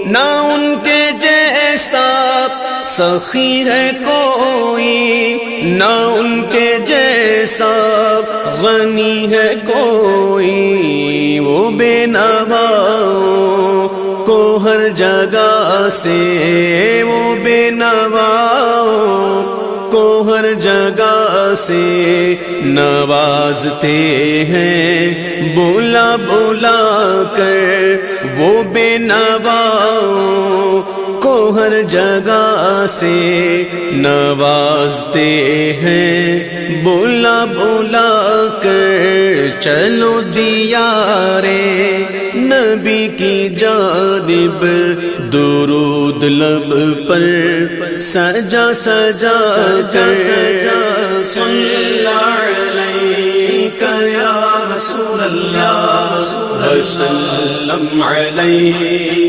ना उनके जैसा सखी है कोई, ना उनके जैसा गनी है कोई। वो बेनवाओं को हर जगह से, वो बेनवाओं को हर जगह से नवाजते हैं बुला बुला कर। वो बेनवाओं को हर जगह से नवाजते हैं बुला बुला कर। चलो दियारे नबी की जानिब दुरूद लब पर सजा सजा कर। सल्लल्लाहु अलैका या रसूलल्लाह वसल्लम अलैहि।